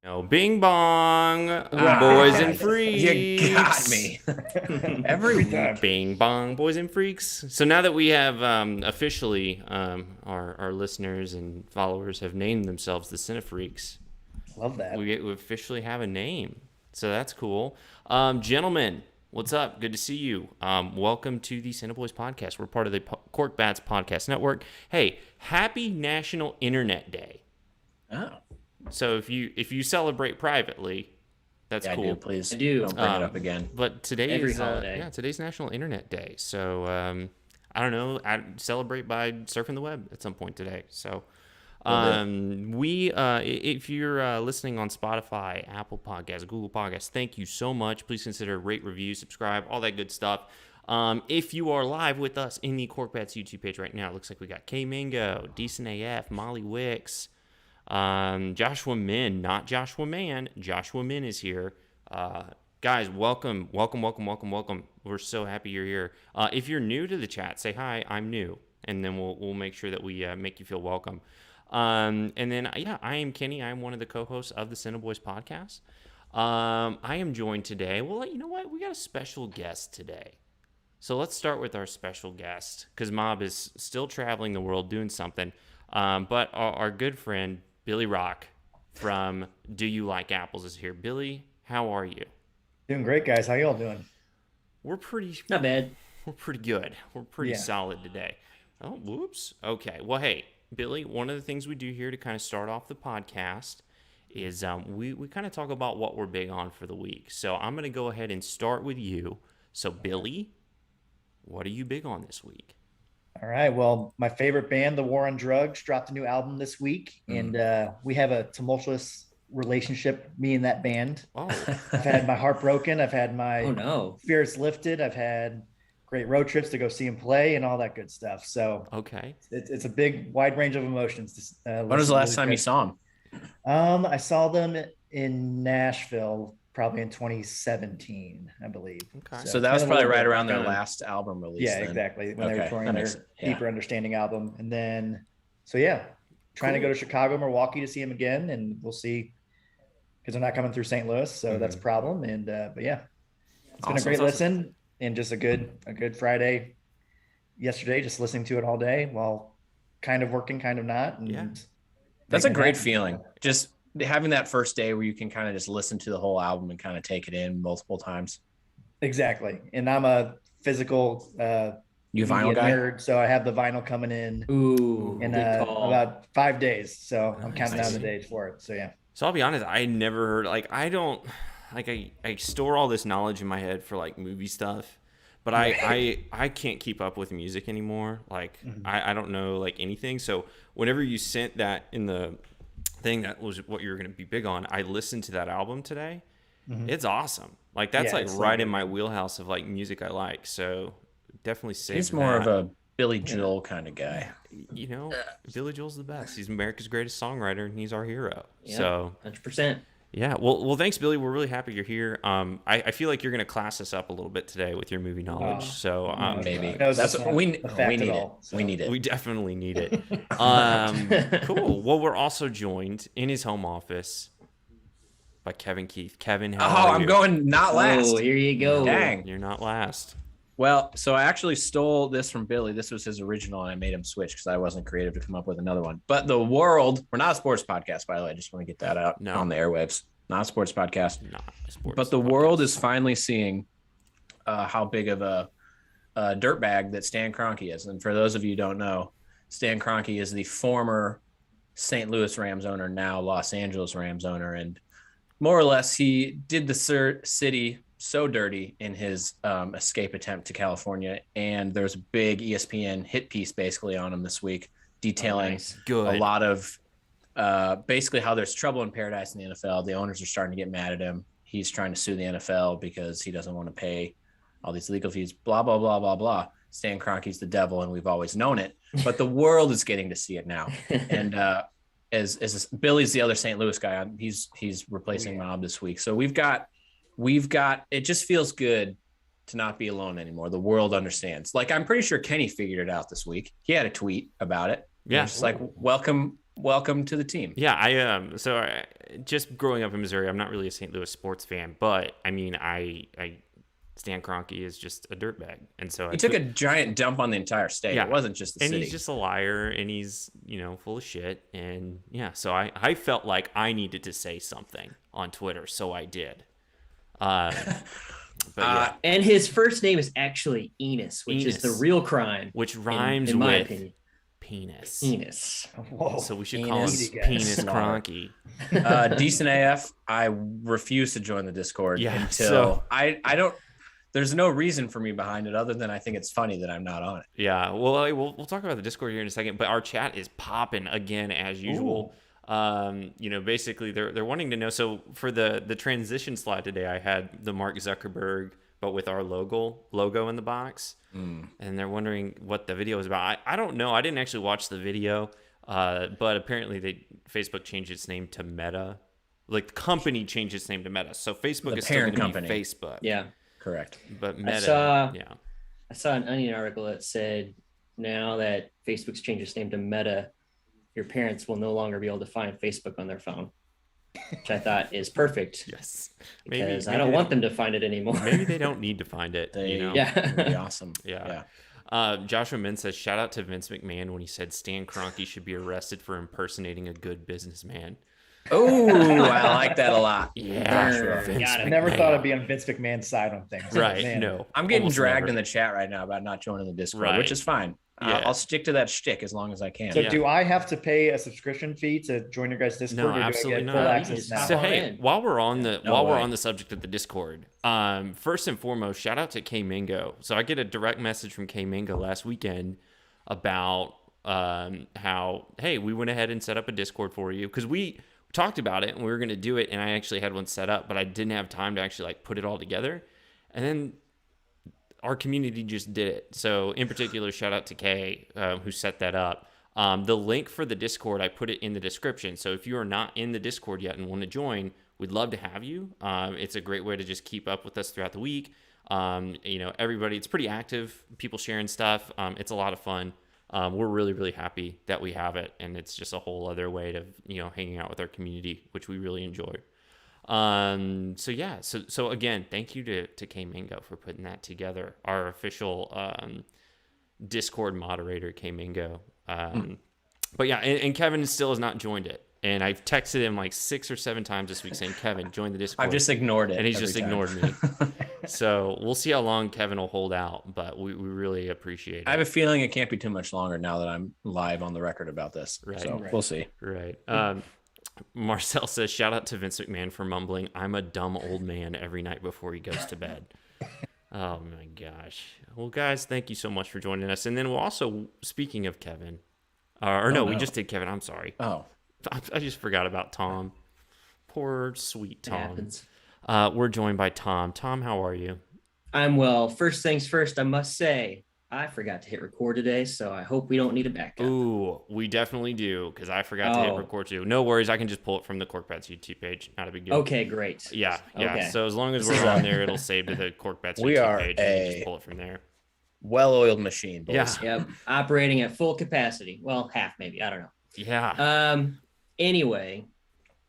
No, bing bong, Ah, boys and freaks. you got me. Every time. Bing bong, boys and freaks. So now that we have officially our listeners and followers have named themselves the Cinefreaks, Love that. we officially have a name. So that's cool. Gentlemen, what's up? Good to see you. Welcome to the CineBoiz podcast. We're part of the Cork Bats Podcast Network. Hey, happy National Internet Day. Oh. So if you celebrate privately, that's cool. I do, please. I do. Don't bring it up again. But today Every is holiday. today's National Internet Day. So I don't know. I'd celebrate by surfing the web at some point today. So if you're listening on Spotify, Apple Podcasts, Google Podcasts, thank you so much. Please consider rate, review, subscribe, all that good stuff. If you are live with us in the Cork Bats YouTube page right now, it looks like we got K Mango, Decent AF, Molly Wicks. Joshua Min, not Joshua Man. Joshua Min is here. Guys, welcome. We're so happy you're here. If you're new to the chat, say hi. I'm new, and then we'll make sure that we make you feel welcome. And then I am Kenny. I'm one of the co-hosts of the CineBoiz podcast. I am joined today. Well, you know what? We got a special guest today. So let's start with our special guest, because Mob is still traveling the world doing something. But our good friend Billy Rock from Do You Like Apples is here. Billy, how are you? Doing great, guys. How y'all doing? We're pretty Not bad. We're pretty good. We're pretty solid today. Oh, whoops. Okay. Well, hey, Billy, one of the things we do here to kind of start off the podcast is we kind of talk about what we're big on for the week. So I'm going to go ahead and start with you. So, Billy, what are you big on this week? All right. Well, my favorite band, The War on Drugs, dropped a new album this week, and we have a tumultuous relationship, me and that band. Oh, I've had my heart broken. I've had my spirits lifted. I've had great road trips to go see them play and all that good stuff. So okay. It's a big, wide range of emotions. When was the last time you saw them? I saw them in Nashville, probably in 2017, I believe. Okay. So that was probably right around their last album release. Yeah, then. exactly. When they were touring their yeah. Deeper Understanding album. And then, trying to go to Chicago, Milwaukee to see him again. And we'll see, because they're not coming through St. Louis. So that's a problem. And, but yeah, it's been a great listen and just a good Friday yesterday, just listening to it all day while kind of working, kind of not. And that's a great feeling. Just having that first day where you can kind of just listen to the whole album and kind of take it in multiple times. Exactly. And I'm a physical you vinyl guy nerd, so I have the vinyl coming in about 5 days. So I'm counting down the days for it. So yeah. So I'll be honest, I never heard, I store all this knowledge in my head for like movie stuff, but I can't keep up with music anymore. Like I don't know like anything. So whenever you sent that in the thing that was what you were going to be big on, I listened to that album today. It's awesome. Like that's like right in my wheelhouse of like music I like. So definitely save He's more of a Billy Joel kind of guy. You know, Billy Joel's the best. He's America's greatest songwriter and he's our hero. Yeah, so 100%. Yeah. Well, thanks, Billy. We're really happy you're here. I feel like you're going to class us up a little bit today with your movie knowledge. Maybe that's what we need it. So. We need it. We definitely need it. Cool. Well, we're also joined in his home office by Kevin Keith. Kevin, how are you? I'm going not last. Oh, here you go. Dang. You're not last. Well, so I actually stole this from Billy. This was his original, and I made him switch because I wasn't creative to come up with another one. But the world, we're not a sports podcast, by the way. I just want to get that out on the airwaves. Not a sports podcast. Not a sports but the podcast. world is finally seeing how big of a dirtbag that Stan Kroenke is. And for those of you who don't know, Stan Kroenke is the former St. Louis Rams owner, now Los Angeles Rams owner. And more or less, he did the city so dirty in his escape attempt to California. And there's a big ESPN hit piece basically on him this week detailing a lot of basically how there's trouble in paradise in the NFL. The owners are starting to get mad at him. He's trying to sue the NFL because he doesn't want to pay all these legal fees, blah, blah, blah, blah, blah. Stan Kroenke's the devil, and we've always known it. But the world is getting to see it now. And as Billy's the other St. Louis guy, he's replacing Mob this week. So we've got it just feels good to not be alone anymore. The world understands. Like, I'm pretty sure Kenny figured it out this week. He had a tweet about it. Yeah. It's like, welcome welcome to the team. Yeah, just growing up in Missouri, I'm not really a St. Louis sports fan, but I mean, Stan Kroenke is just a dirtbag, and so he took a giant dump on the entire state. It wasn't just the city. And he's just a liar, and he's full of shit, and so I felt like I needed to say something on Twitter, so I did. But and his first name is actually Enos, which is the real crime, which rhymes in my with opinion. Penis. Penis. Whoa. So we should call him Penis Kroenke. Decent AF. I refuse to join the Discord until I don't. There's no reason for me behind it other than I think it's funny that I'm not on it. Yeah, well, we'll talk about the Discord here in a second, but our chat is popping again as usual. Basically they're wanting to know. So for the transition slide today, I had the Mark Zuckerberg, but with our logo in the box, and they're wondering what the video is about. I don't know. I didn't actually watch the video, but apparently Facebook changed its name to Meta. Like the company changed its name to Meta, so Facebook is still going to be Facebook. Yeah. Correct. But Meta, I saw an Onion article that said now that Facebook's changed its name to Meta, your parents will no longer be able to find Facebook on their phone, which I thought is perfect. Yes. Because I don't want them to find it anymore. Maybe they don't need to find it. Yeah. That'd be awesome. Yeah. Joshua Min says, shout out to Vince McMahon when he said Stan Kroenke should be arrested for impersonating a good businessman. Oh, I like that a lot. Yeah, I never thought I'd be on Vince McMahon's side on things. Right? Man. No, I'm getting dragged in the chat right now about not joining the Discord, which is fine. I'll stick to that shtick as long as I can. So, do I have to pay a subscription fee to join your guys' Discord? No, absolutely do I get not. full access now? So, hey, while we're on the subject of the Discord, first and foremost, shout out to K Mingo. So I get a direct message from K Mingo last weekend about how, hey, we went ahead and set up a Discord for you because we talked about it and we were going to do it, and I actually had one set up, but I didn't have time to actually put it all together, and then our community just did it. So in particular, shout out to Kay who set that up. The link for the Discord, I put it in the description, so if you are not in the Discord yet and want to join, we'd love to have you. It's a great way to just keep up with us throughout the week. Everybody, it's pretty active, people sharing stuff. It's a lot of fun. We're really, really happy that we have it, and it's just a whole other way to, hanging out with our community, which we really enjoy. So again, thank you to K Mingo for putting that together, our official Discord moderator, K Mingo. But yeah, and Kevin still has not joined it, and I've texted him 6 or 7 times this week saying, Kevin, join the Discord. I've just ignored it, and he's just ignored me. So we'll see how long Kevin will hold out, but we really appreciate it. I have a feeling it can't be too much longer now that I'm live on the record about this. Right. So we'll see. Right. Marcel says, shout out to Vince McMahon for mumbling, I'm a dumb old man every night before he goes to bed. Oh my gosh. Well, guys, thank you so much for joining us. And then we'll also, speaking of Kevin, we just did Kevin. I'm sorry. Oh, I just forgot about Tom. Poor sweet Tom. It happens. We're joined by Tom. Tom, how are you? I'm well. First things first, I must say, I forgot to hit record today, so I hope we don't need a backup. Ooh, we definitely do, because I forgot to hit record too. No worries, I can just pull it from the Corkbats YouTube page. Not a big deal. Okay, great. Yeah. Okay. So as long as we're on there, it'll save to the Corkbats YouTube page, and you can just pull it from there. Well-oiled machine, boys. Yeah. Yep. Operating at full capacity. Well, half maybe. I don't know. Yeah. Anyway,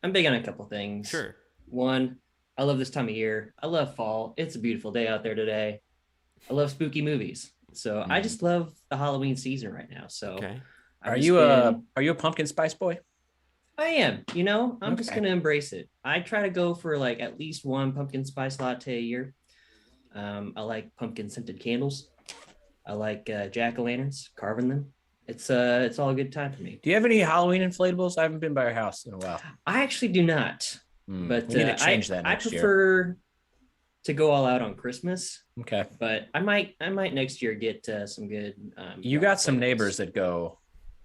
I'm big on a couple things. Sure. One, I love this time of year. I love fall. It's a beautiful day out there today. I love spooky movies. So I just love the Halloween season right now. So okay. Are you a pumpkin spice boy? I am. I'm just gonna embrace it. I try to go for at least one pumpkin spice latte a year. I like pumpkin scented candles. I like jack-o'-lanterns, carving them. It's all a good time for me. Do you have any Halloween inflatables? I haven't been by your house in a while. I actually do not. But we need to change that next year. I prefer to go all out on Christmas. Okay. But I might next year get some good. You got some neighbors that go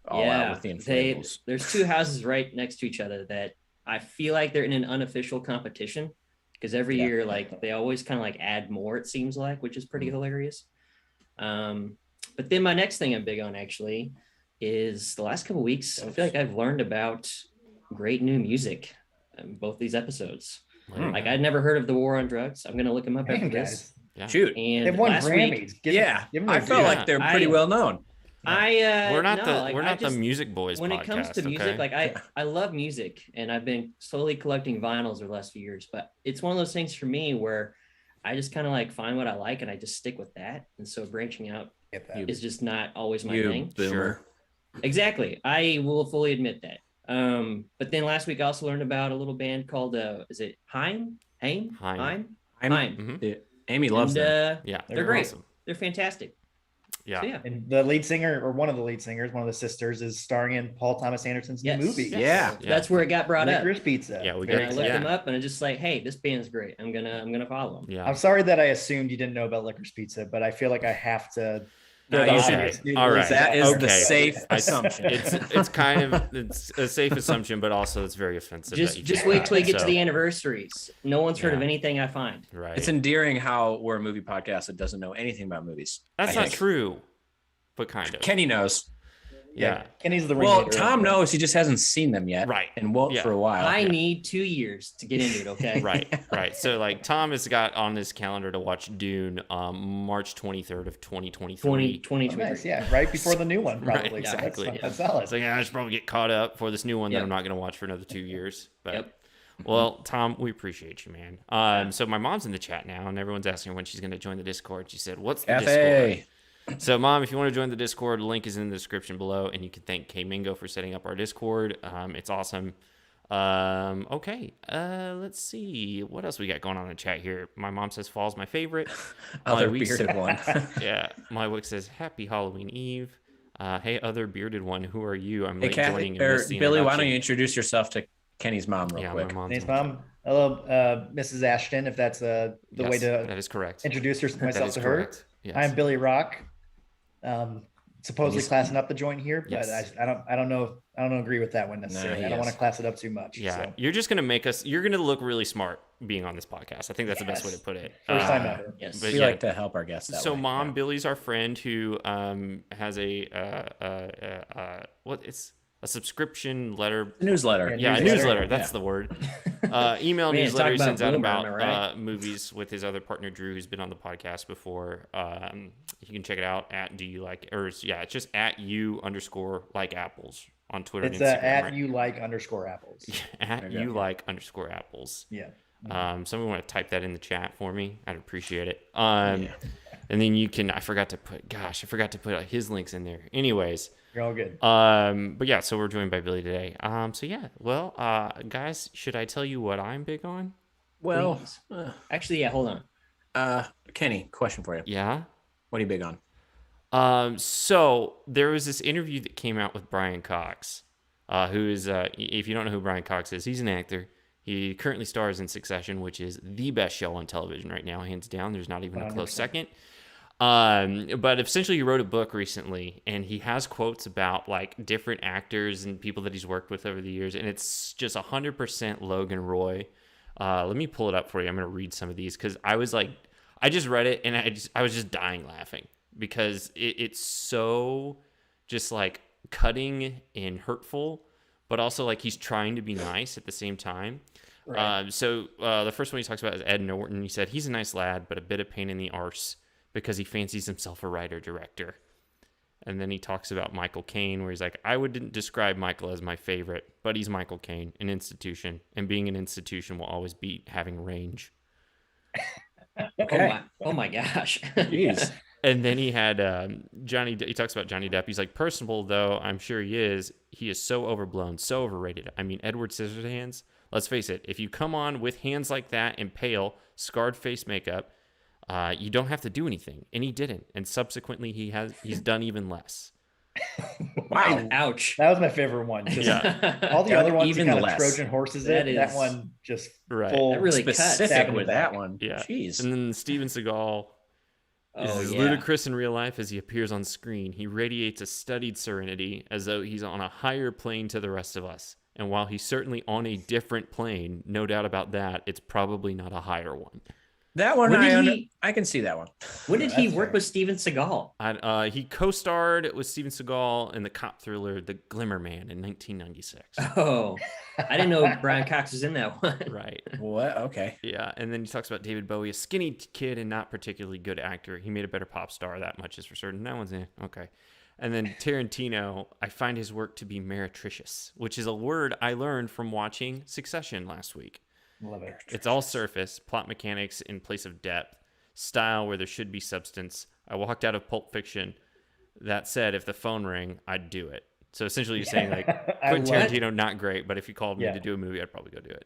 all out with the inflatables. There's 2 houses right next to each other that I feel like they're in an unofficial competition because every year they always kind of add more, it seems like, which is pretty hilarious. But then my next thing I'm big on actually is the last couple of weeks. I feel like I've learned about great new music in both these episodes. I'd never heard of the War on Drugs. I'm gonna look them up after this. Yeah. Shoot, They've won Grammys. I felt like they're pretty well known. We're not no, like, we're I not just, the music boys when podcast. it comes to music, okay? like I love music, and I've been slowly collecting vinyls over the last few years. But it's one of those things for me where I just kind of like find what I like and I just stick with that. And so branching out Get that. is just not always my You thing. boomer. Exactly. I will fully admit that. But then last week I also learned about a little band called is it Haim? Mhm. Amy loves them. Yeah, they're great. awesome. They're fantastic. Yeah. So, yeah. And the lead singer, or one of the lead singers, one of the sisters, is starring in Paul Thomas Anderson's new movie. Yeah. That's where it got brought up. Licorice Pizza. Yeah, we And got I looked them up and I'm just like, hey, this band's great. I'm gonna follow them. Yeah. I'm sorry that I assumed you didn't know about Licorice Pizza, but I feel like I have to. No, the you obvious should. new All release right. That is the Okay. safe assumption. It's kind of it's a safe assumption, but also it's very offensive. that you Just did wait that. till we get to So, the anniversaries. No one's heard of Yeah. anything I find. right. It's endearing how we're a movie podcast that doesn't know anything about movies. That's I not think. true, but kind of. Kenny knows. Yeah. Kenny's the Well, ringleader. Tom knows. He just hasn't seen them yet. Right. And won't Yeah. for a while. I need 2 years to get into it. Okay. Right. So like Tom has got on his calendar to watch Dune March 23rd of 2023. 2023. Oh, nice, yeah, right before the new one, Right, probably. So exactly. That's solid. It's like, I should probably get caught up for this new one that Yep. I'm not going to watch for another 2 years. But Yep. well, Tom, we appreciate you, man. So my mom's in the chat now, and everyone's asking when she's going to join the Discord. She said, "What's the Discord?" Cafe. So, Mom, if you want to join the Discord, the link is in the description below, and you can thank K Mingo for setting up our Discord. It's awesome. Okay, let's see what else we got going on in the chat here. My mom says fall's my favorite. Other My week bearded one. Yeah, my wick says happy Halloween Eve. Hey, other bearded one, who are you? I'm Hey, late Kathy, joining and or missed the Billy, why don't introduction. you introduce yourself to Kenny's mom real Yeah, quick? my mom's Thanks, in the chat. Mom. Hello, Mrs. Ashton, if that's the way Yes, to that is correct. introduce That myself is to her. correct. Yes. I'm Billy Rock. Supposedly He's- classing up the joint here, but Yes. I don't agree with that one necessarily. he I don't want is. to class it up too much. Yeah, So. you're just gonna make us. You're gonna look really smart being on this podcast. I think that's the best way to Yes. put it. First time ever. Yes. But We yeah. like to help our guests that So, way. Mom, Yeah. Billy's our friend who has a subscription letter. Newsletter. Yeah, a newsletter. newsletter. That's Yeah. the word. Email Man, newsletter talk he about sends out boomer, about am I right? movies with his other partner Drew, who's been on the podcast before. You can check it out at it's just at @you_like_apples on Twitter. It's and Instagram, at right? you _apples. at There you go. @you_apples. Yeah. Somebody want to type that in the chat for me? I'd appreciate it. Yeah. And then you can. I forgot to put his links in there. Anyways. You're all good. But yeah, so we're joined by Billy today. So yeah, well, guys, should I tell you what I'm big on? Well, Please. Actually, yeah. Hold on. Kenny, question for you. Yeah. What are you big on? So there was this interview that came out with Brian Cox, who is, if you don't know who Brian Cox is, he's an actor. He currently stars in Succession, which is the best show on television right now, hands down. There's not even a close 100%. second. But essentially he wrote a book recently, and he has quotes about like different actors and people that he's worked with over the years, and it's just 100% Logan Roy. Let me pull it up for you. I'm going to read some of these because I just read it and I was just dying laughing because it's so just like cutting and hurtful, but also like he's trying to be nice at the same time. Right. So the first one he talks about is Ed Norton. He said, he's a nice lad, but a bit of pain in the arse because he fancies himself a writer-director. And then he talks about Michael Caine, where he's like, I wouldn't describe Michael as my favorite, but he's Michael Caine, an institution. And being an institution will always be having range. Okay. Oh my gosh. Jeez. And then he had he talks about Johnny Depp. He's like, personable, though I'm sure he is so overblown, so overrated. I mean, Edward Scissorhands, let's face it, if you come on with hands like that and pale, scarred face makeup, you don't have to do anything. And he didn't. And subsequently, he's done even less. Wow. Ouch. That was my favorite one. Just Yeah. all the Done other ones even kind of less. Trojan horses That it. That is- one just Right. full. That really cuts. Specific Stabbing with the that back. one. Yeah. Jeez. And then Steven Seagal is Oh, as yeah. ludicrous in real life as he appears on screen. He radiates a studied serenity as though he's on a higher plane to the rest of us. And while he's certainly on a different plane, no doubt about that, it's probably not a higher one. That one, When did I can see that one. When did he That's work fair. with Steven Seagal? He co-starred with Steven Seagal in the cop thriller The Glimmer Man in 1996. Oh, I didn't know Brian Cox was in that one. Right. What? Okay. Yeah, and then he talks about David Bowie, a skinny kid and not particularly good actor. He made a better pop star, that much is for certain. That one's okay. And then Tarantino, I find his work to be meretricious, which is a word I learned from watching Succession last week. Love it. It's all surface, plot mechanics in place of depth, style where there should be substance. I walked out of Pulp Fiction. That said, if the phone rang, I'd do it. So essentially you're saying like, Quentin Tarantino, not great, but if you called me to do a movie, I'd probably go do it.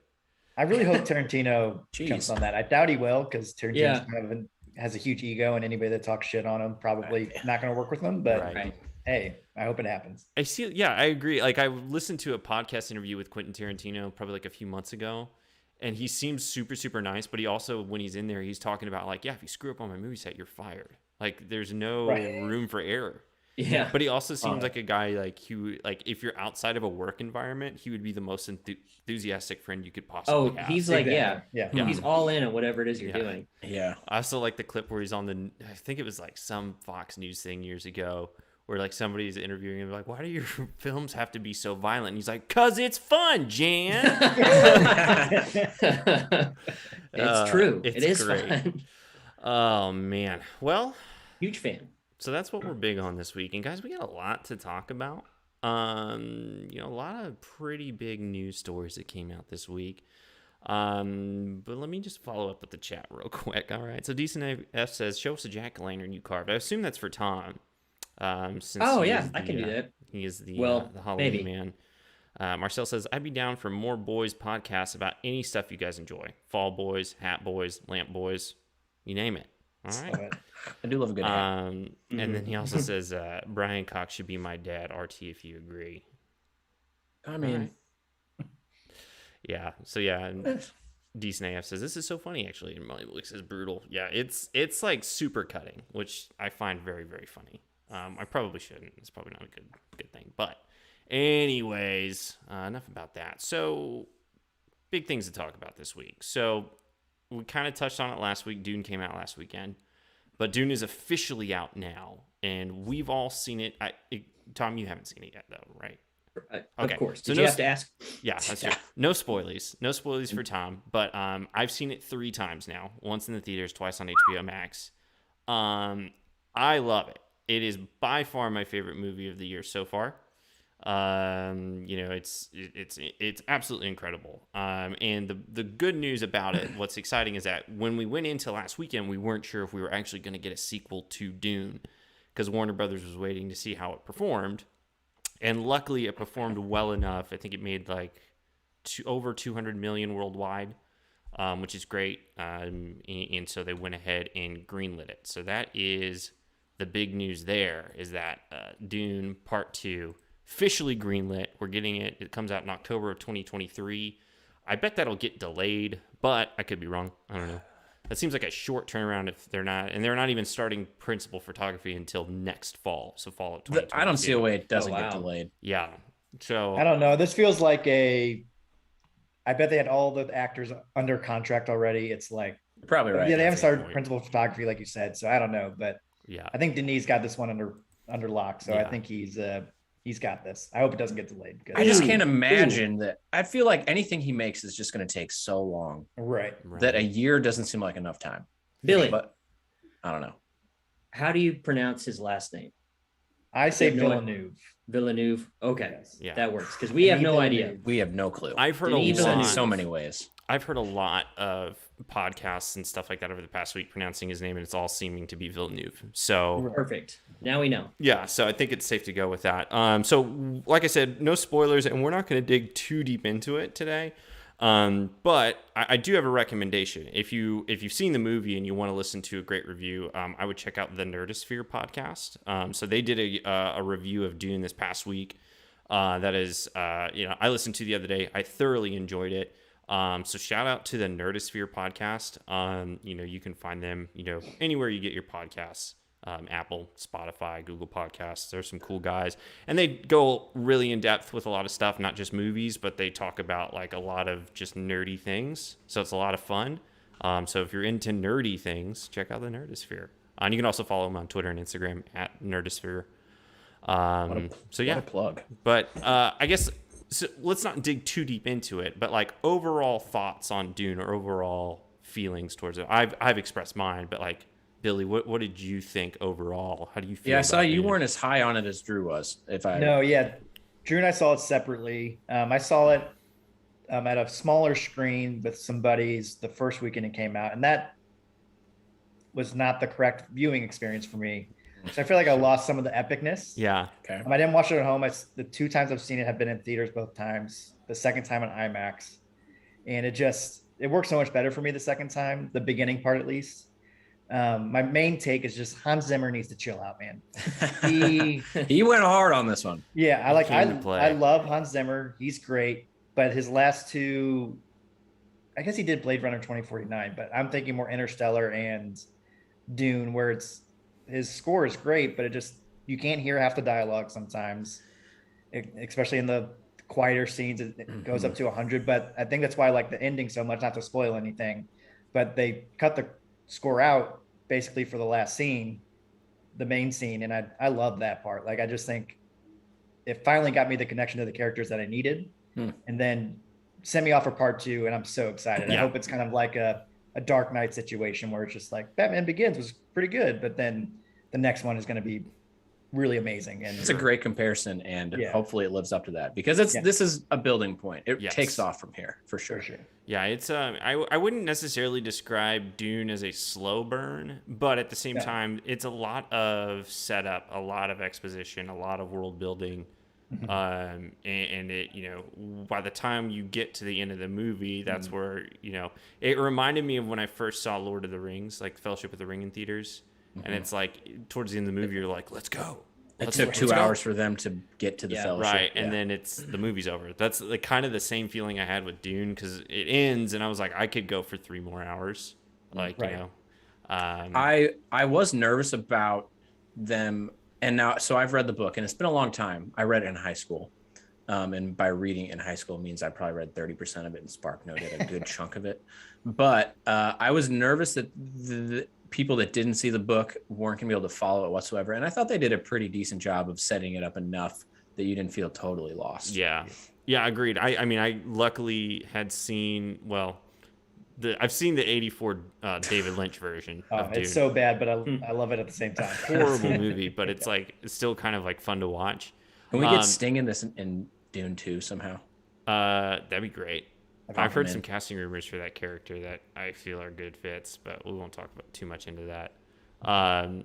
I really hope Tarantino jumps on that. I doubt he will because Tarantino kind of has a huge ego, and anybody that talks shit on him probably not going to work with him. But hey, I hope it happens. I agree. Like I listened to a podcast interview with Quentin Tarantino probably like a few months ago, and he seems super, super nice. But he also, when he's in there, he's talking about like, if you screw up on my movie set, you're fired. Like there's no room for error. Yeah. But he also seems like a guy like if you're outside of a work environment, he would be the most enthusiastic friend you could possibly have. He's like, he's all in on whatever it is you're doing. Yeah. I also like the clip where he's on I think it was like some Fox News thing years ago where like somebody's interviewing him like, why do your films have to be so violent? And he's like, 'cause it's fun, Jan. It's true. It is great. fun. Oh man. Well, huge fan. So that's what we're big on this week. And guys, we got a lot to talk about. A lot of pretty big news stories that came out this week. But let me just follow up with the chat real quick. All right. So Decent F says, show us a jack-o'-lantern you carved. I assume that's for Tom. Since I can do that. He is the maybe. Halloween man. Marcel says, I'd be down for more boys podcasts about any stuff you guys enjoy. Fall boys, hat boys, lamp boys, you name it. All right. I do love a good hat. And then he also says, Brian Cox should be my dad, RT, if you agree. I mean, yeah. So yeah, Decent AF says, this is so funny, actually. And Molly Willie says, brutal. Yeah, it's like super cutting, which I find very, very funny. I probably shouldn't. It's probably not a good thing. But anyways, enough about that. So big things to talk about this week. So we kind of touched on it last week. Dune came out last weekend. But Dune is officially out now, and we've all seen it. Tom, you haven't seen it yet, though, right? Okay. Of course. Did you have to ask? Yeah, that's true. No spoilies. No spoilies for Tom. But I've seen it 3 times now. Once in the theaters, twice on HBO Max. I love it. It is by far my favorite movie of the year so far. It's absolutely incredible. And the good news about it, what's exciting is that when we went into last weekend, we weren't sure if we were actually going to get a sequel to Dune because Warner Brothers was waiting to see how it performed. And luckily it performed well enough. I think it made like over 200 million worldwide, which is great. And so they went ahead and greenlit it. So that is the big news there, is that Dune Part 2 officially greenlit. We're getting it. It comes out in October of 2023. I bet that'll get delayed, but I could be wrong. I don't know. That seems like a short turnaround if they're not even starting principal photography until next fall. So fall of 2022. I don't see a way it doesn't get delayed. Yeah. So I don't know. This feels like I bet they had all the actors under contract already. It's like probably right. Yeah, they haven't started principal photography like you said. So I don't know, but yeah, I think Denis got this one under lock. So I think he's got this. I hope it doesn't get delayed. I just can't imagine that. I feel like anything he makes is just going to take so long. Right. That a year doesn't seem like enough time. Billy. But I don't know. How do you pronounce his last name? I say Villeneuve. Villeneuve. Okay. Yeah. That works because we have no idea. We have no clue. I've heard in so many ways. I've heard a lot of podcasts and stuff like that over the past week pronouncing his name, and it's all seeming to be Villeneuve. So perfect. Now we know. Yeah, so I think it's safe to go with that. So like I said, no spoilers, and we're not going to dig too deep into it today. But I do have a recommendation. If you've seen the movie and you want to listen to a great review, I would check out the Nerdosphere podcast. So they did a review of Dune this past week. That is, I listened to the other day. I thoroughly enjoyed it. So shout out to the Nerdosphere podcast. You can find them, anywhere you get your podcasts. Apple, Spotify, Google Podcasts. There's some cool guys, and they go really in depth with a lot of stuff, not just movies, but they talk about like a lot of just nerdy things. So it's a lot of fun. So if you're into nerdy things, check out the Nerdosphere. And you can also follow them on Twitter and Instagram at Nerdosphere. What a plug. But I guess let's not dig too deep into it. But like overall thoughts on Dune or overall feelings towards it. I've expressed mine, but like. Billy, what did you think overall? How do you feel? Yeah, I saw about you Dune? weren't as high on it as Drew was. No, yeah. Drew and I saw it separately. I saw it at a smaller screen with some buddies the first weekend it came out, and that was not the correct viewing experience for me. So I feel like I lost some of the epicness. Yeah. Okay. I didn't watch it at home. The 2 times I've seen it have been in theaters both times. The second time on IMAX, and it worked so much better for me the second time. The beginning part, at least. My main take is just Hans Zimmer needs to chill out, man. He went hard on this one. Yeah, I I love Hans Zimmer. He's great, but his last 2, I guess he did Blade Runner 2049, but I'm thinking more Interstellar and Dune, where his score is great, but you can't hear half the dialogue sometimes, especially in the quieter scenes. It goes up to 100, but I think that's why I like the ending so much, not to spoil anything, but they cut the score out basically for the last scene, the main scene, and I love that part. Like, I just think it finally got me the connection to the characters that I needed, and then sent me off for part 2, and I'm so excited. I hope it's kind of like a Dark Knight situation where it's just like Batman Begins was pretty good, but then the next one is going to be really amazing. And it's a great comparison, and hopefully it lives up to that, because this is a building point. It takes off from here for sure. Yeah, it's I wouldn't necessarily describe Dune as a slow burn, but at the same time, it's a lot of setup, a lot of exposition, a lot of world building. And it, by the time you get to the end of the movie, that's where, it reminded me of when I first saw Lord of the Rings, like Fellowship of the Ring in theaters. And it's like towards the end of the movie, you're like, let's go. It took 2 hours for them to get to the Fellowship. Right. And then the movie's over. That's like kind of the same feeling I had with Dune, because it ends and I was like, I could go for 3 more hours. Like, I was nervous about them. And now, so I've read the book, and it's been a long time. I read it in high school. And by reading in high school means I probably read 30% of it and SparkNoted a good chunk of it. But I was nervous that the people that didn't see the book weren't going to be able to follow it whatsoever. And I thought they did a pretty decent job of setting it up enough that you didn't feel totally lost. Yeah, agreed. I mean, I luckily had seen, I've seen the 84 David Lynch version of Dune. It's so bad, but I love it at the same time. Horrible movie, but it's still kind of like fun to watch. Can we get Sting in this in Dune 2 somehow? That'd be great. I've heard some casting rumors for that character that I feel are good fits, but we won't talk about too much into that. So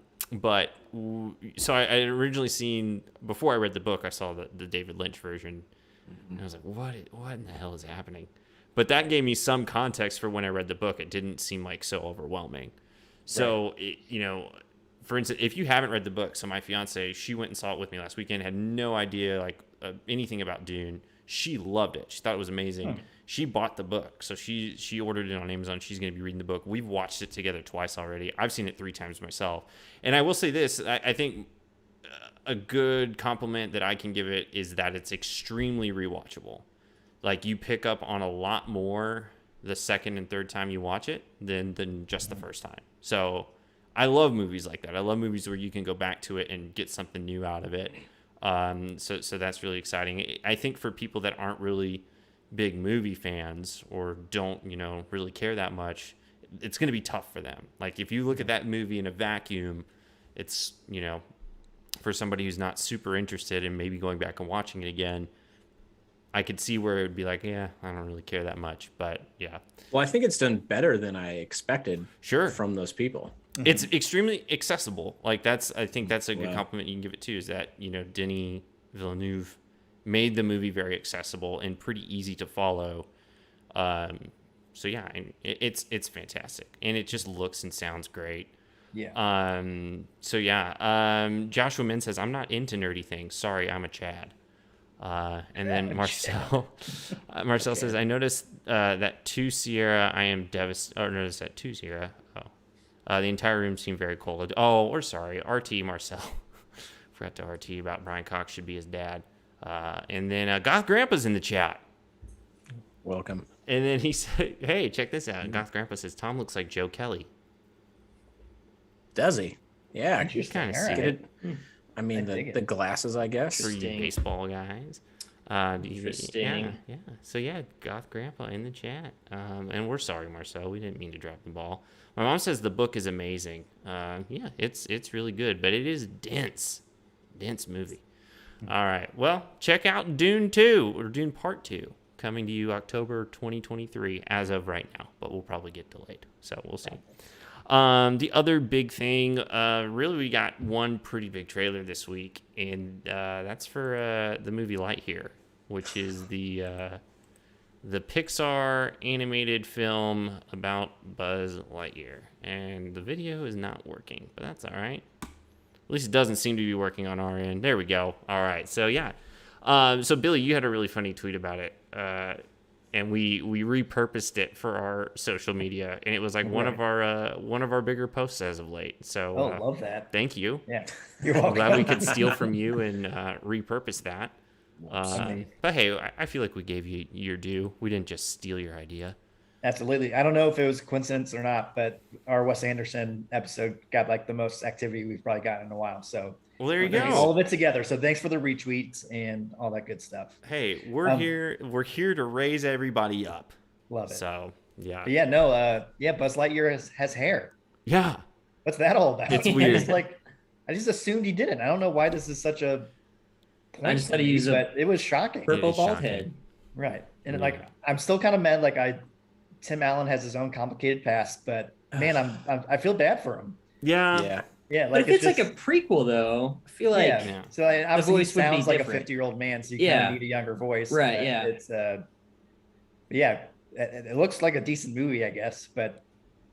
I had originally seen, before I read the book, I saw the David Lynch version, and I was like, what in the hell is happening? But that gave me some context for when I read the book. It didn't seem like so overwhelming. So, for instance, if you haven't read the book, so my fiance, she went and saw it with me last weekend, had no idea anything about Dune. She loved it. She thought it was amazing. She bought the book. So she ordered it on Amazon. She's going to be reading the book. We've watched it together twice already. I've seen it 3 times myself. And I will say this, I think a good compliment that I can give it is that it's extremely rewatchable. Like, you pick up on a lot more the second and third time you watch it than just the first time. So I love movies like that. I love movies where you can go back to it and get something new out of it. So that's really exciting. I think for people that aren't really big movie fans or don't, really care that much, it's going to be tough for them. Like, if you look at that movie in a vacuum, it's, for somebody who's not super interested in maybe going back and watching it again, I could see where it would be like, I don't really care that much, but yeah. Well, I think it's done better than I expected. From those people. It's extremely accessible. Like, I think that's a good compliment you can give it too, is that, Denis Villeneuve made the movie very accessible and pretty easy to follow. So yeah, it's fantastic, and it just looks and sounds great. Yeah. So yeah. Joshua Min says, I'm not into nerdy things. Sorry, I'm a Chad. And then Marcel says, I noticed that 2 Sierra, I am devastated. Or noticed that 2 Sierra. The entire room seemed very cold. Sorry, RT Marcel. Forgot to RT about Brian Cox should be his dad. And then Goth Grandpa's in the chat. Welcome. And then he said, hey, check this out. Goth Grandpa says, Tom looks like Joe Kelly. Does he? Yeah. You kind of see it. I mean, the glasses, I guess. For you baseball guys. Interesting. Yeah. So yeah, Goth Grandpa in the chat. And we're sorry, Marcel. We didn't mean to drop the ball. My mom says the book is amazing. Yeah, it's really good, but it is dense movie. All right. Well, check out Dune 2 or Dune Part 2 coming to you October 2023 as of right now, but we'll probably get delayed. So we'll see. The other big thing, really, we got one pretty big trailer this week, and that's for the movie Lightyear, which is the Pixar animated film about Buzz Lightyear. And the video is not working, but that's all right. At least it doesn't seem to be working on our end. There we go. All right. So, yeah. So, Billy, you had a really funny tweet about it. And we repurposed it for our social media. And it was like one of our bigger posts as of late. So, love that. Thank you. Yeah. You're welcome. I'm glad we could steal from you and repurpose that. But, hey, I feel like we gave you your due. We didn't just steal your idea. Absolutely. I don't know if it was a coincidence or not, but our Wes Anderson episode got like the most activity we've probably gotten in a while. So well, there you go. All of it together. So thanks for the retweets and all that good stuff. Hey, we're here. We're here to raise everybody up. Love it. So yeah. But yeah. No. Buzz Lightyear has hair. Yeah. What's that all about? It's weird. I just assumed he didn't. I don't know why this is such a. I just thought he used it was shocking. Purple bald head. Right. And I'm still kind of mad. Tim Allen has his own complicated past, but man, I feel bad for him. Yeah. But if it's like a prequel, though, I feel like So obviously he voice would be sounds like different. a 50-year-old man, so you kind of need a younger voice. Right. Yeah. It's it looks like a decent movie, I guess, but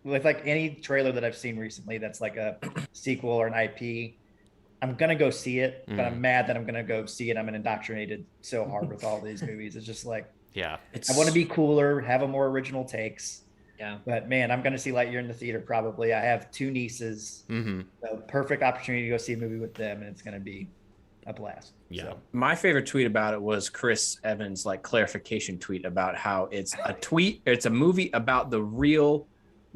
with like any trailer that I've seen recently, that's like a sequel or an IP. I'm gonna go see it, but I'm mad that I'm gonna go see it. I'm indoctrinated so hard with all these movies. It's just like. Yeah, I want to be cooler, have a more original takes. Yeah. But man, I'm going to see Lightyear in the theater probably. I have 2 nieces. So perfect opportunity to go see a movie with them, and it's going to be a blast. Yeah. So. My favorite tweet about it was Chris Evans' clarification tweet about how it's a movie about the real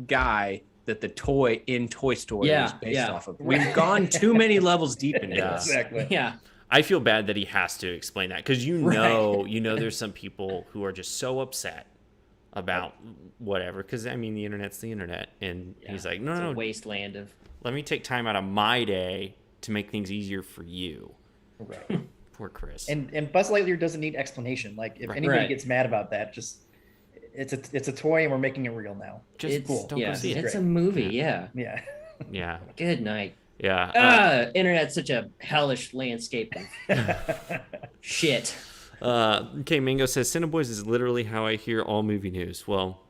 guy that the toy in Toy Story is based off of. We've gone too many levels deep into this. Exactly. Yeah. I feel bad that he has to explain that because there's some people who are just so upset about whatever. Because the internet's the internet, and he's like, no, a wasteland of. Let me take time out of my day to make things easier for you. Right. Poor Chris. And Buzz Lightyear doesn't need explanation. Like if anybody gets mad about that, just it's a toy and we're making it real now. Just cool. Don't go see it. It's a movie. Yeah. Yeah. Good night. Yeah. Internet's such a hellish landscape of shit. Okay, Mingo says CineBoiz is literally how I hear all movie news. Well,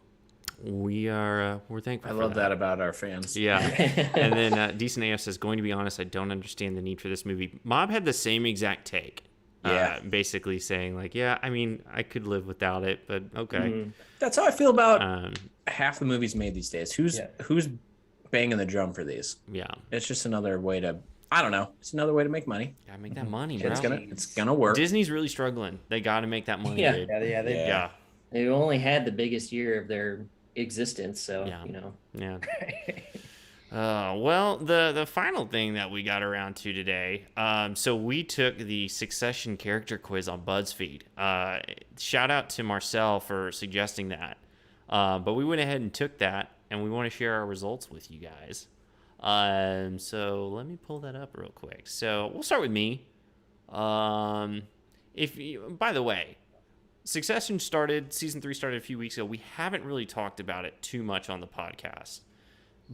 we're thankful. I love that about our fans. Yeah. And then Decent AF says, going to be honest, I don't understand the need for this movie. Mob had the same exact take. Basically saying I could live without it, but okay. That's how I feel about half the movies made these days. Who's banging the drum for these? Yeah. It's just another way to, I don't know. It's another way to make money. Gotta make that money, bro. It's gonna work. Disney's really struggling. They gotta make that money. Yeah. Dude. Yeah. They only had the biggest year of their existence, so Yeah. Well, the final thing that we got around to today, so we took the Succession character quiz on BuzzFeed. Shout out to Marcel for suggesting that. But we went ahead and took that, and we want to share our results with you guys. So let me pull that up real quick. So we'll start with me. By the way, Succession season 3 started a few weeks ago. We haven't really talked about it too much on the podcast.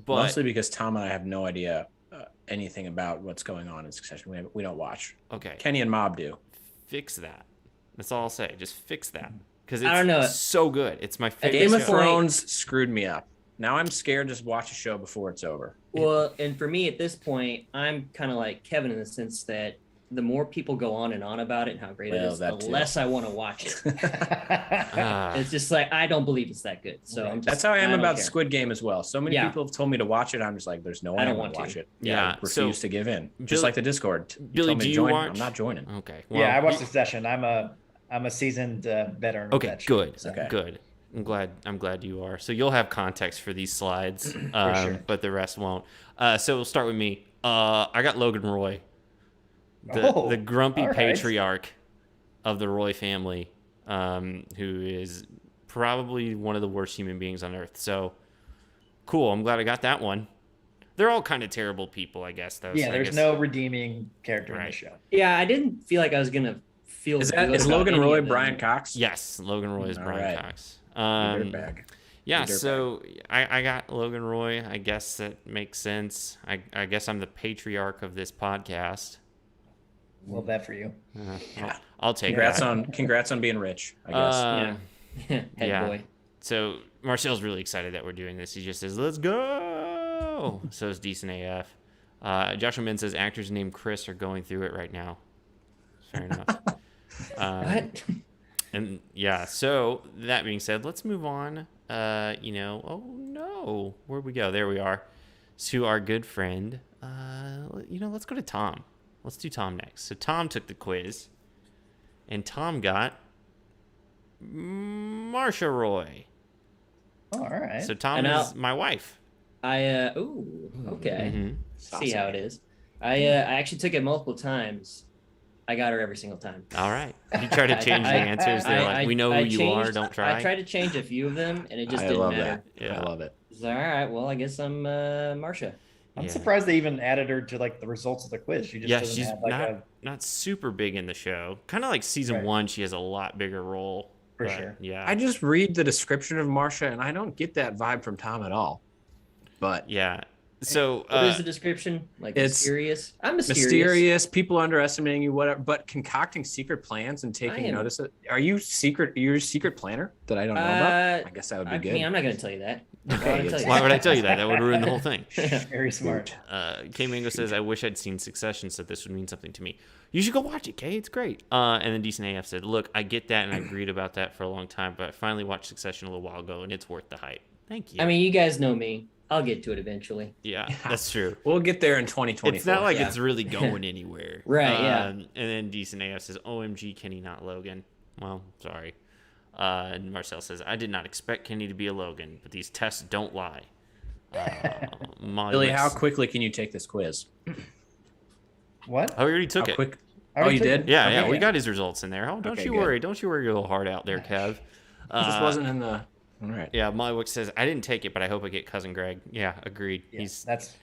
But mostly because Tom and I have no idea anything about what's going on in Succession. We don't watch. Okay. Kenny and Mob do. Fix that. That's all I'll say. Just fix that. Because I don't know. It's so good. It's my favorite. Game of Thrones screwed me up. Now I'm scared to just watch a show before it's over. Well, and for me at this point, I'm kind of like Kevin in the sense that the more people go on and on about it and how great it is, the less I want to watch it. It's just like, I don't believe it's that good. So that's how I am about Squid Game as well. So many people have told me to watch it. I'm just like, there's no way I don't want to watch it. Yeah. I refuse to give in. Just like the Discord. Billy, do you watch? I'm not joining. Okay. Well, I watched Succession. I'm a seasoned veteran. Okay, good. So. Okay. Good. I'm glad you are. So you'll have context for these slides, sure. But the rest won't. So we'll start with me. I got Logan Roy, the grumpy patriarch of the Roy family, who is probably one of the worst human beings on earth. So cool. I'm glad I got that one. They're all kind of terrible people, I guess, though. Yeah, so there's no redeeming character in the Right. show. Yeah, I didn't feel like I was gonna feel. Is good about Logan any Roy of them. Brian Cox? Yes, Logan Roy is All Brian right. Cox. Dirtbag. Yeah, Dirtbag. so I got Logan Roy. I guess that makes sense. I guess I'm the patriarch of this podcast. Love that for you. I'll take Congrats on being rich, I guess. Yeah. Head yeah. boy. So Marcel's really excited that we're doing this. He just says, "Let's go!" So it's decent AF. Joshua Min says actors named Chris are going through it right now. Fair enough. What? And yeah, so that being said, let's move on. Oh no, where'd we go? There we are. To our good friend. Let's go to Tom. Let's do Tom next. So Tom took the quiz, and Tom got Marsha Roy. Oh, all right. So Tom And is my wife. Okay. Mhm. See how it is. I actually took it multiple times. I got her every single time. All right. You try to change the answers. They're like, we know who you are. Don't try. I tried to change a few of them, and it just I didn't love matter. that. Yeah. I love it. It's like, all right, well, I guess I'm Marsha. I'm Yeah. surprised they even added her to like the results of the quiz. She just doesn't she's have like not super big in the show. Kind of like season Right. 1, she has a lot bigger role. For but, sure. Yeah. I just read the description of Marsha, and I don't get that vibe from Tom at all. But yeah. So What is the description? Like it's mysterious? I'm mysterious. mysterious, people underestimating you, whatever. But concocting secret plans and taking I am- notice of. Are you secret? You're a secret planner that I don't know about. I guess that would be I good. mean, I'm not going to tell you that. Okay, Why would I tell you why that? would I tell you that? That would ruin the whole thing. very smart. K Mango says, I wish I'd seen Succession, so this would mean something to me. You should go watch it, Kay. It's great. And then Decent AF said, look, I get that, and I agreed about that for a long time, but I finally watched Succession a little while ago, and it's worth the hype. Thank you. I mean, you guys know me. I'll get to it eventually. yeah, that's true. We'll get there in 2024. It's not like Yeah. it's really going anywhere. Right, yeah. And then Decent AF says, OMG, Kenny, not Logan. Well, sorry. And Marcel says, I did not expect Kenny to be a Logan, but these tests don't lie. Molly Billy, Wicks- how quickly can you take this quiz? What? Oh, we already took How it. quick? I Oh, already you took did? it. Yeah, Okay, yeah, we got his results in there. Oh, don't Okay, you good. worry. Don't you worry your little heart out there, Kev. This wasn't in the. All right. Yeah, Molly Wicks says, I didn't take it, but I hope I get Cousin Greg. Yeah, agreed. Yeah, He's, that's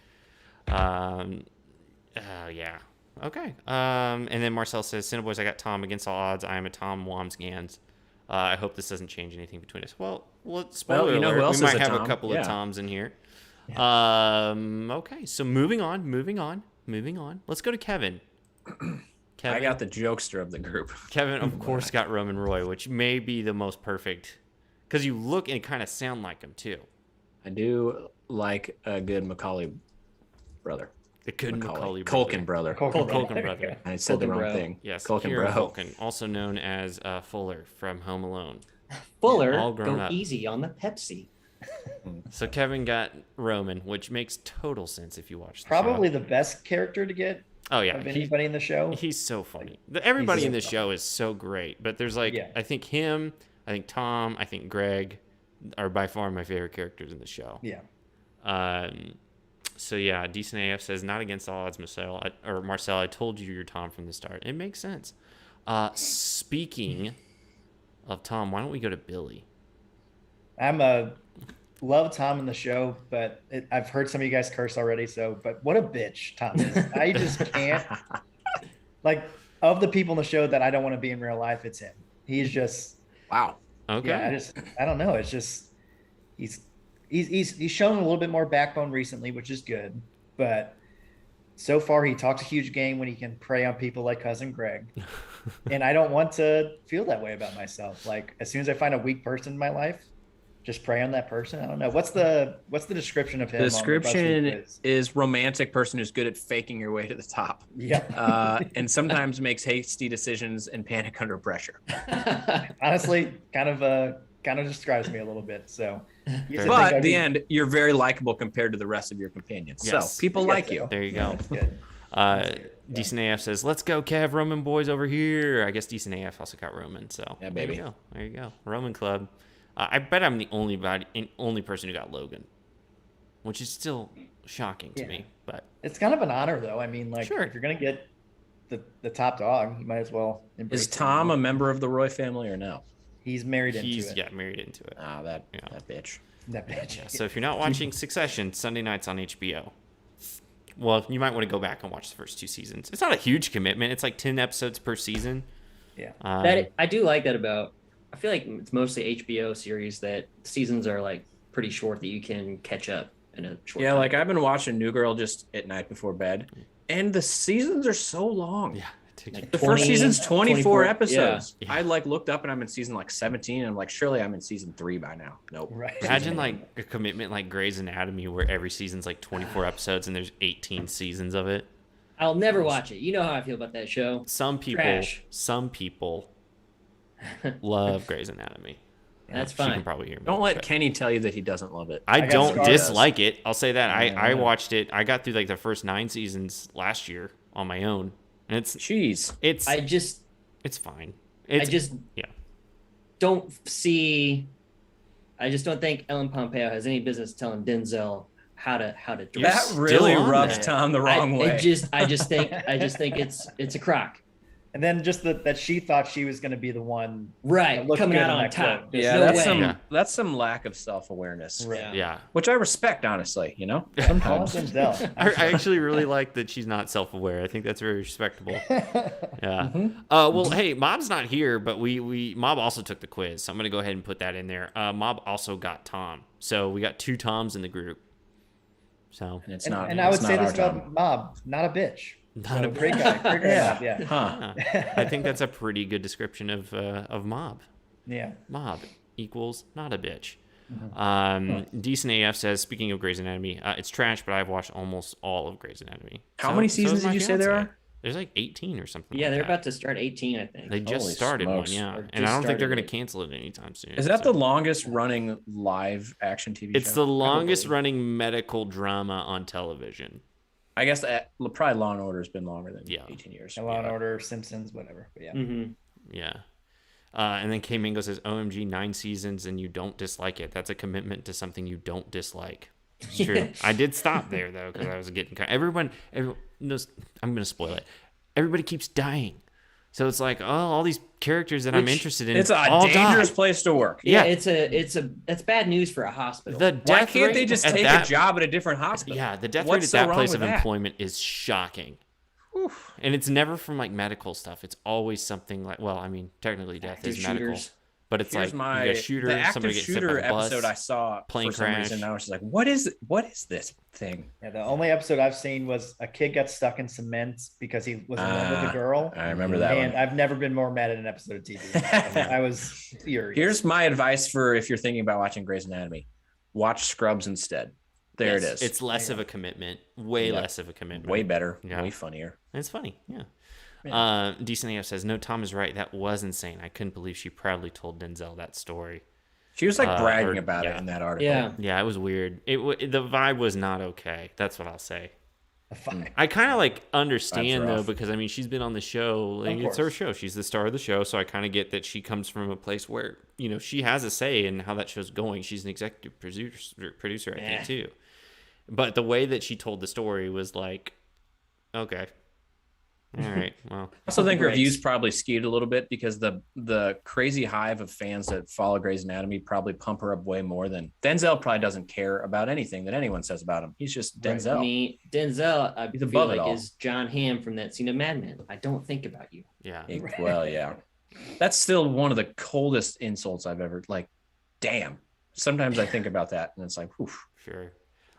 yeah. Okay. And then Marcel says, CineBoiz, I got Tom against all odds. I am a Tom Wamsgans. I hope this doesn't change anything between us. Well, spoiler you know who alert, else we is might a have a Tom? couple Yeah. of Toms in here. Okay, so moving on. Let's go to Kevin. I got the jokester of the group. Kevin, of course, got Roman Roy, which may be the most perfect because you look and kind of sound like him too. I do like a good Macaulay brother. The good Macaulay Culkin brother. Culkin brother. I said the Culkin wrong bro. thing. Yes, Culkin Kieran bro. Culkin, also known as Fuller from Home Alone. Fuller, all grown go up. easy on the Pepsi. So Kevin got Roman, which makes total sense if you watch the probably show. the best character to get Oh yeah, of anybody in the show. he's so funny. Everybody He's in so this show is so great, but there's like Yeah. I think him, I think Tom, I think Greg are by far my favorite characters in the show. Yeah. So yeah, Decent AF says not against all odds, Marcel. I told you you're Tom from the start. It makes sense. Speaking of Tom, why don't we go to Billy? Love Tom in the show, but I've heard some of you guys curse already. But what a bitch Tom is. I just can't. Like, of the people in the show that I don't want to be in real life, it's him. He's just, Wow. Okay. yeah. I don't know. It's just he's shown a little bit more backbone recently, which is good. But so far, he talks a huge game when he can prey on people like Cousin Greg. And I don't want to feel that way about myself. Like, as soon as I find a weak person in my life, just prey on that person. I don't know. What's the description of him? The on BuzzFeed description quiz? is romantic person who's good at faking your way to the top. Yeah. And sometimes makes hasty decisions and panic under pressure. Honestly, kind of describes me a little bit. So, But at the end, you're very likable compared to the rest of your companions. Yes. So people like you. There you go. That's good. Decent AF says, "Let's go, Kev. Roman boys over here." I guess Decent AF also got Roman. So Yeah, baby. There you go. Roman club. I bet I'm the only person who got Logan, which is still shocking to Yeah. me. But It's kind of an honor, though. I mean, like, Sure. if you're gonna get the top dog. You might as well embrace Is it. Tom a member of the Roy family or no? He's married into He's it. married into it. Ah, that bitch. That bitch. Yeah, so if you're not watching Succession, Sunday nights on HBO. Well, you might want to go back and watch the first 2 seasons. It's not a huge commitment. It's like 10 episodes per season. Yeah. That I do like that about. I feel like it's mostly HBO series that seasons are like pretty short that you can catch up in a short. Yeah, time. like I've been watching New Girl just at night before bed, and the seasons are so long. Yeah. It takes Like The 20, first season's 24 24 episodes. yeah. I like looked up and I'm in season like 17. And I'm like, surely I'm in season 3 by now. Nope. Right. Imagine like a commitment like Grey's Anatomy where every season's like 24 episodes and there's 18 seasons of it. I'll never watch it. You know how I feel about that show. Some Trash. people love Grey's Anatomy. That's She fine. can probably hear me. Don't let but- Kenny tell you that he doesn't love it. I got don't scars. dislike it. I'll say that. I Yeah. watched it. I got through like the first 9 seasons last year on my own. And Jeez. it's I just fine. I just yeah. don't see. I just don't think Ellen Pompeo has any business telling Denzel how to You're dress. That really still on rubs that. Tom the wrong way. I just think it's a crock. And then just that she thought she was going to be the one. Right, Look coming good out in on that top. clip. There's yeah, no that's way. some Yeah. that's some lack of self-awareness. Right. Yeah. Which I respect, honestly, you know? Call Sometimes. it Denzel. I actually really like that she's not self-aware. I think that's very respectable. Yeah. Mm-hmm. Well, hey, Mob's not here, but Mob also took the quiz, so I'm gonna go ahead and put that in there. Mob also got Tom, so we got 2 Toms in the group. So And it's And, not and I would it's say not this our about Tom. Mob, not a bitch. not a Great guy. Great guy, Yeah. Mob, yeah. Huh. I think that's a pretty good description of Mob. Yeah. Mob equals not a bitch. Mm-hmm. Decent AF says, speaking of Grey's Anatomy, it's trash, but I've watched almost all of Grey's Anatomy. How many seasons is my did you say there fiance. are? There's like 18 or something. Yeah, like they're that. about to start 18, I think. They just Holy started smokes. one, yeah. Or And I just don't think they're started going to it. cancel it anytime soon. Is that so- the longest running live action TV It's show? the longest running medical drama on television. I guess probably Law and Order has been longer than Yeah. 18 years. Law and Order, Simpsons, whatever. But yeah. Mm-hmm. Yeah. And then K Mingo says, OMG, 9 seasons and you don't dislike it. That's a commitment to something you don't dislike. It's true. I did stop there, though, because I was getting everyone knows, I'm going to spoil it. Everybody keeps dying. So it's like, oh, all these characters that I'm Which- interested in It's a all dangerous die. place to work. Yeah. That's bad news for a hospital. The Why death can't they rate just at take that- a job at a different hospital? Yeah, the death What's rate at so that wrong place with of that? employment is shocking. And it's never from like medical stuff. It's always something like, well, I mean, technically death Active is medical, shooters. but it's Here's like you got a shooter, the active somebody gets hit shooter by a bus. episode I saw plane for some crash. reason. I was just like, what is this thing? Yeah, the only episode I've seen was a kid got stuck in cement because he was in love with a girl. I remember that And one. I've never been more mad at an episode of TV. I was furious. Here's my advice for if you're thinking about watching Grey's Anatomy: watch Scrubs instead. There Yes, it is. It's less of a commitment, way Yeah. less of a commitment. way better, Yeah. way funnier. It's funny, yeah. Decent AF says, no, Tom is right. That was insane. I couldn't believe she proudly told Denzel that story. She was like bragging or- about yeah. it in that article. Yeah. Yeah, it was weird. The vibe was not okay. That's what I'll say. Fine. I kind of like understand That's though rough. because I mean she's been on the show. Like, it's her course. show. She's the star of the show, so I kind of get that she comes from a place where she has a say in how that show's going. She's an executive producer, I think Yeah. too. But the way that she told the story was like, okay, all right, well, I also think Right. reviews probably skewed a little bit because the crazy hive of fans that follow Grey's Anatomy probably pump her up way more than Denzel probably doesn't care about anything that anyone says about him. He's just Right. Denzel. Denzel, I He's feel above it like all. is John Hamm from that scene of Mad Men. I don't think about you. yeah. Well, yeah. That's still one of the coldest insults I've ever damn. Sometimes I think about that and it's like, oof. Sure.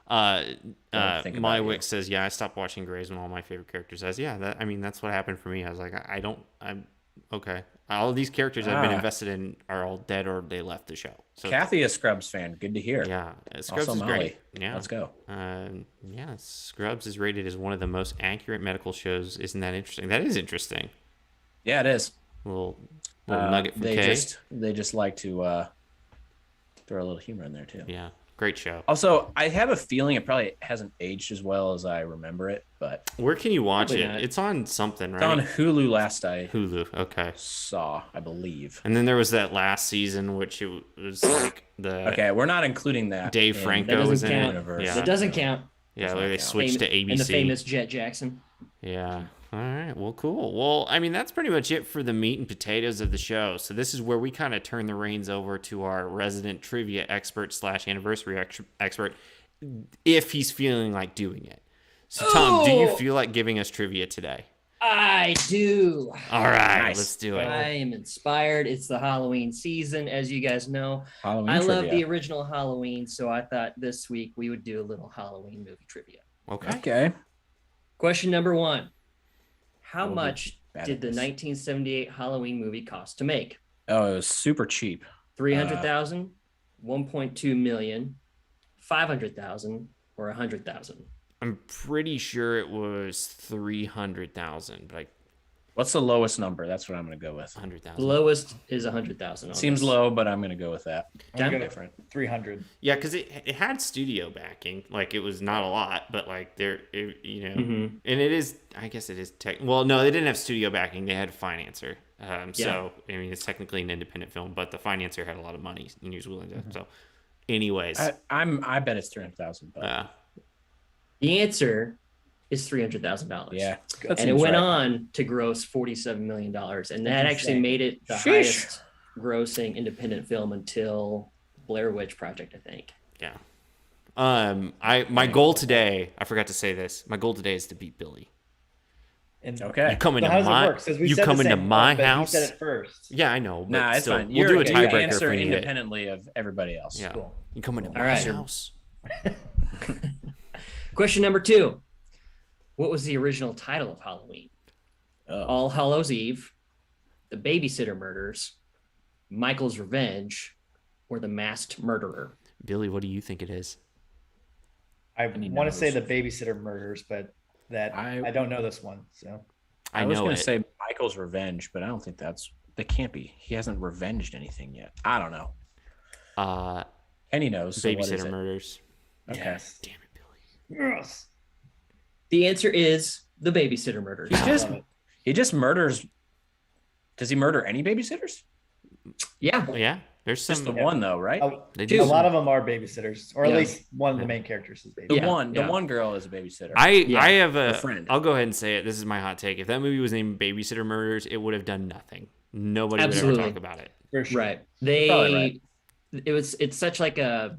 think about Mywick you. says, yeah, I stopped watching Grey's when all my favorite characters dies. Yeah, that's what happened for me. I was like, I'm okay. All of these characters I've been invested in are all dead or they left the show. So Kathy, a Scrubs fan. Good to hear. yeah, Scrubs Also is great. Molly. Yeah, Let's go. Yeah, Scrubs is rated as one of the most accurate medical shows. Isn't that interesting? That is interesting. Yeah, it is. Little nugget from Kay. They just like to throw a little humor in there too. Yeah, great show. Also, I have a feeling it probably hasn't aged as well as I remember it, but Where can you watch Probably it? not. It's on something, right? it's on Hulu last I Hulu. Okay. saw, I believe. And then there was that last season, which it was like the Okay, we're not including that. Dave in Franco That was doesn't in count. it. Universe. Yeah, That doesn't count. yeah, Does where not they count. switched to ABC. And the famous Jet Jackson. Yeah. All right. Well, cool. Well, I mean, that's pretty much it for the meat and potatoes of the show. So this is where we kind of turn the reins over to our resident trivia expert / anniversary expert, if he's feeling like doing it. So, Tom, do you feel like giving us trivia today? I do. All right, Nice. let's do it. I am inspired. It's the Halloween season, as you guys know. Halloween I love trivia. the original Halloween, so I thought this week we would do a little Halloween movie trivia. Okay. Okay. Question number 1. How We'll be much bad did at the this. 1978 Halloween movie cost to make? Oh, it was super cheap. 300,000, 1.2 million, 500,000, or 100,000? I'm pretty sure it was 300,000, but What's the lowest number? That's what I'm going to go with. 100,000. The lowest is 100,000. Seems low, but I'm going to go with that. I'm gonna Different. 300. Yeah, because it had studio backing. Like, it was not a lot, but like and it is. I guess it is well, no, they didn't have studio backing. They had a financer. So I mean, it's technically an independent film, but the financer had a lot of money and he was willing to. So, anyways, I bet it's 300,000. But The answer is $300,000. yeah, And it went on to gross $47 million. And that actually made it the highest grossing independent film until Blair Witch Project, I think. yeah. My goal today. I forgot to say this. My goal today is to beat Billy. And Okay. You come So into how does it my work? 'Cause we you said the come into same my one, but house. You said it first. Yeah, I know. But Nah, it's still, fine. We'll do a You tiebreaker answer if we need it. independently of everybody else. Yeah. Cool. You come into All my right. house. Question number 2. What was the original title of Halloween? Oh. All Hallows Eve, The Babysitter Murders, Michael's Revenge, or The Masked Murderer? Billy, what do you think it is? I Any want to say the knows? babysitter murders, but I don't know this one. So I was know going to it. say Michael's Revenge, but I don't think that can't be. He hasn't revenged anything yet. I don't know. Kenny knows. So what is Babysitter it? Murders. Okay. yes. Damn it, Billy. Yes. The answer is The Babysitter Murders. He just murders. Does he murder any babysitters? Yeah. Oh, yeah, there's some. Just the one though, right? They A do lot of them are babysitters, or at Yeah. least one of the main characters is The babysitter. Yeah. one girl is a babysitter. I have a a friend. I'll go ahead and say it. This is my hot take. If that movie was named Babysitter Murders, it would have done nothing. Nobody would Absolutely. ever talk about it. For sure. Right. Probably right. It's such like a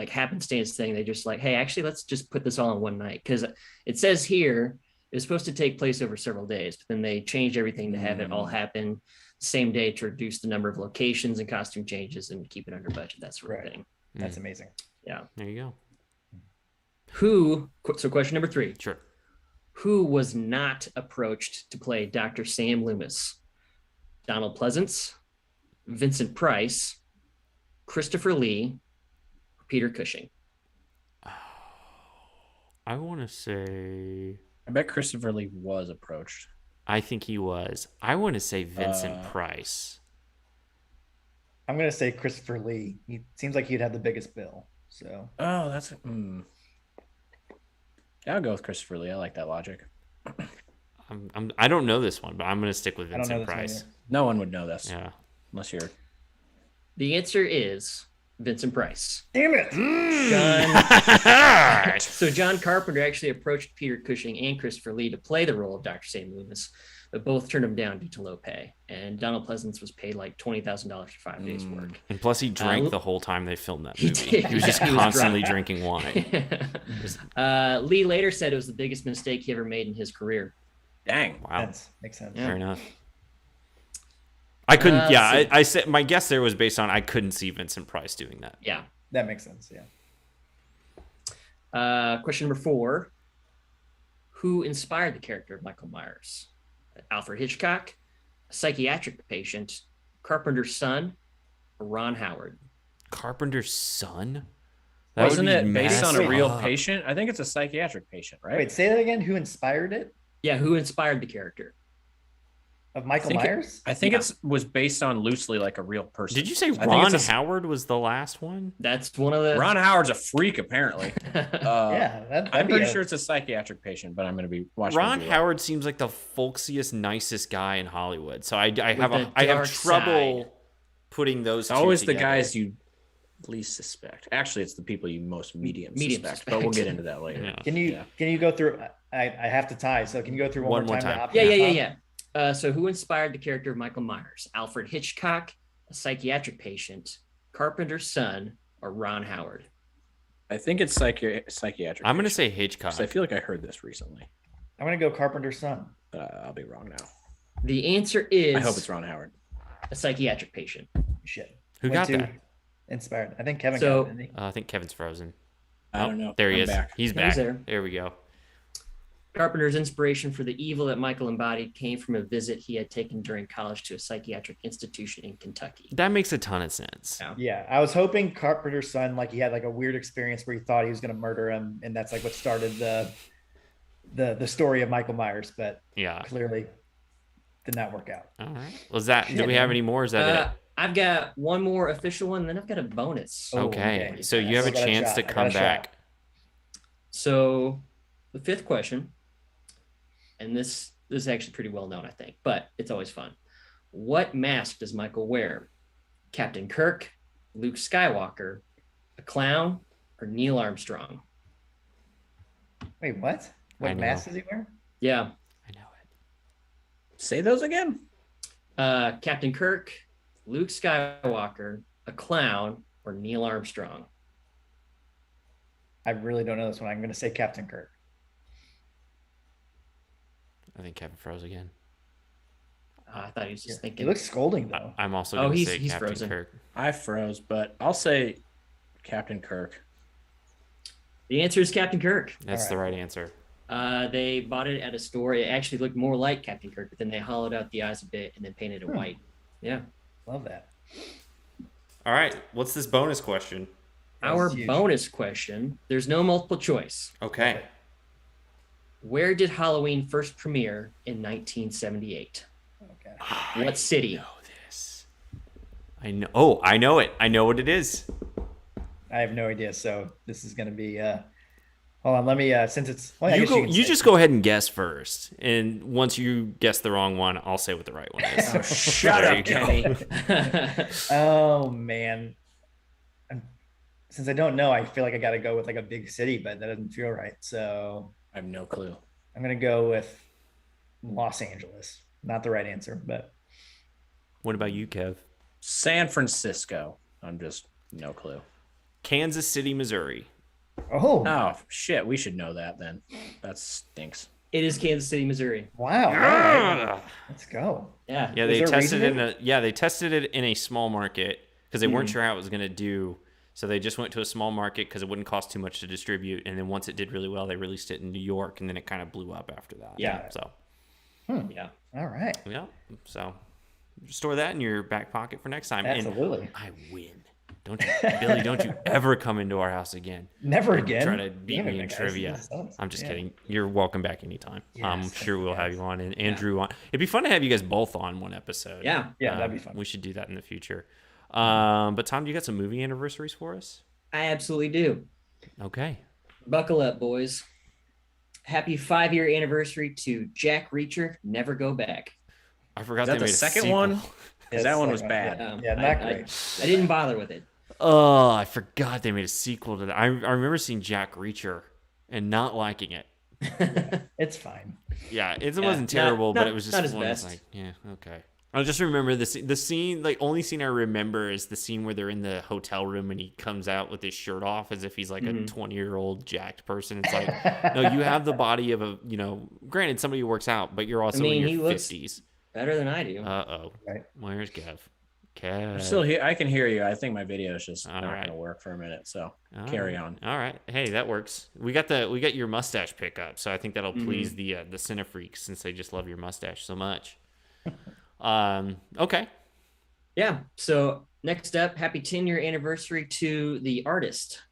happenstance thing. They just like, hey, actually, let's just put this all in one night. Because it says here it's supposed to take place over several days, but then they changed everything to have it all happen the same day to reduce the number of locations and costume changes and keep it under budget, that sort of Right. thing. That's amazing. Yeah. There you So question number 3. go. Sure. Who was not approached to play Dr. Sam Loomis? Donald Pleasance, Vincent Price, Christopher Lee, Peter Cushing? I want to say. I bet Christopher Lee was approached. I think he was. I want to say Vincent Price. I'm gonna say Christopher Lee. He seems like he'd have the biggest bill. So Oh, that's. Yeah, I'll go with Christopher Lee. I like that logic. I don't know this one, but I'm going to stick with I don't know Vincent this one Price. either. No one would know this Yeah. unless you're. The answer is Vincent Price. damn it. John. So John Carpenter actually approached Peter Cushing and Christopher Lee to play the role of Dr. Sam Loomis, but both turned him down due to low pay. And Donald Pleasance was paid like $20,000 for 5 days' work. And plus, he drank the whole time they filmed that He movie. did. He was just He was constantly drunk. drinking wine. Lee later said it was the biggest mistake he ever made in his career. Dang. Wow. Makes sense. Fair enough. I couldn't. Yeah, let's see. I said my guess there was based on I couldn't see Vincent Price doing that. Yeah. That makes sense. Yeah. Question number 4. Who inspired the character of Michael Myers? Alfred Hitchcock, a psychiatric patient, Carpenter's son, or Ron Howard? Carpenter's son. That would Wasn't be it based on a messed real up. patient? I think it's a psychiatric patient, right? Wait, say that again. Who inspired it? Yeah, who inspired the character? Of Michael think Myers? I think it was based on loosely like a real person. Did you say I think Ron it's a- Howard was the last one? That's one of the. Ron Howard's a freak, apparently. Yeah, that'd I'm be pretty a- sure it's a psychiatric patient, but I'm going to be watching. Ron it. Howard seems like the folksiest, nicest guy in Hollywood. So I the have dark trouble side. putting those. It's two always the together. guys you least suspect. Actually, it's the people you most medium Medium suspect, suspect. but we'll get into that later. Yeah. Can you go through? I have to tie. So can you go through one more time? Yeah. So who inspired the character of Michael Myers? Alfred Hitchcock, a psychiatric patient, Carpenter's son, or Ron Howard? I think it's psychiatric. I'm going to say Hitchcock. I feel like I heard this recently. I'm gonna go Carpenter's son. I'll be wrong now. The answer is. I hope it's Ron Howard. A psychiatric patient. Shit. Who got that? Inspired. I think Kevin So- got it, didn't he? I think Kevin's frozen. I don't know. There he I'm is. back. He's Yeah, he's back. there. There we go. Carpenter's inspiration for the evil that Michael embodied came from a visit he had taken during college to a psychiatric institution in Kentucky. That makes a ton of sense. Yeah. Yeah, I was hoping Carpenter's son, like he had like a weird experience where he thought he was gonna murder him, and that's like what started the story of Michael Myers, but Yeah. clearly did not work out. All right. Was that? Do Shit, we have man. any more? Is that it? I've got one more official one, then I've got a bonus. Oh, Okay. okay. So you have a I got a chance shot. to I got come a shot. back. So the fifth question, and this is actually pretty well known, I think, but it's always fun. What mask does Michael wear? Captain Kirk, Luke Skywalker, a clown, or Neil Armstrong? Wait, what? I What know. mask does he wear? Yeah. I know it. Say those again. Captain Kirk, Luke Skywalker, a clown, or Neil Armstrong? I really don't know this one. I'm gonna say Captain Kirk. I think Kevin froze again. I thought he was just He thinking. looks scolding though. I'm also Oh, going to he's- say he's Captain frozen. Kirk. I froze, but I'll say Captain Kirk. The answer is Captain Kirk. That's the All right answer. They bought it at a store. It actually looked more like Captain Kirk, but then they hollowed out the eyes a bit and then painted it white. Yeah. Love that. All right. What's this bonus question? Our That's huge. bonus question, there's no multiple choice. Okay. Where did Halloween first premiere in 1978? Okay. What city? I know this. I know. Oh, I know it. I know what it is. I have no idea. So this is gonna be hold on, let me since it's well, I You guess go. can You say- just go ahead and guess first, and once you guess the wrong one, I'll say what the right one is. Oh, shut There up, you go. Kenny. Oh man. Since I don't know, I feel like I gotta go with like a big city, but that doesn't feel right. So I have no clue. I'm gonna go with Los Angeles. Not the right answer, but What about you, Kev? San Francisco. I'm just no clue. Kansas City, Missouri. oh Oh shit, we should know that then. That stinks. It is Kansas City, Missouri. wow. All right. Let's go. Yeah. Yeah, Was they there tested it reasoning? they tested it in a small market because they weren't sure how it was going to do. So they just went to a small market because it wouldn't cost too much to distribute. And then once it did really well, they released it in New York, and then it kind of blew up after that. Yeah. So Yeah. All right. yeah. So store that in your back pocket for next time. Absolutely. And I win. Don't you, Billy? Don't you ever come into our house again? Never and again. Try to beat Damn it, me in guys. trivia. This sucks. I'm just Yeah. kidding. You're welcome back anytime. I'm Yes, sure we'll have yes. you on and Andrew on. It'd be fun to have you guys both on one episode. Yeah. Yeah, that'd be fun. We should do that in the future. But Tom, you got some movie anniversaries for us? I absolutely do. Okay. Buckle up, boys. Happy 5-year anniversary to Jack Reacher, Never Go Back. I forgot Is that they the made a second sequel. one? Yeah, Because that it's one like was a- bad. Yeah, not I great. didn't bother with it. Oh, I forgot they made a sequel to that. I remember seeing Jack Reacher and not liking it. It's fine. Yeah, it Yeah, wasn't not- terrible, but not- it was just not his one that's best. like, yeah, okay. I just remember the scene, like only scene I remember is the scene where they're in the hotel room and he comes out with his shirt off as if he's like a 20-year-old jacked person. It's like, no, you have the body of a, granted somebody who works out, but you're also mean, in he your looks- 50s. Better than I do. Uh-oh. Right. Where's Kev? I'm still here. I can hear you. I think my video is just All not right. going to work for a minute. So All carry right. on. All right. Hey, that works. We got your mustache pickup, so I think that'll please the cinefreaks since they just love your mustache so much. Okay. Yeah. So next up, happy 10-year anniversary to The Artist.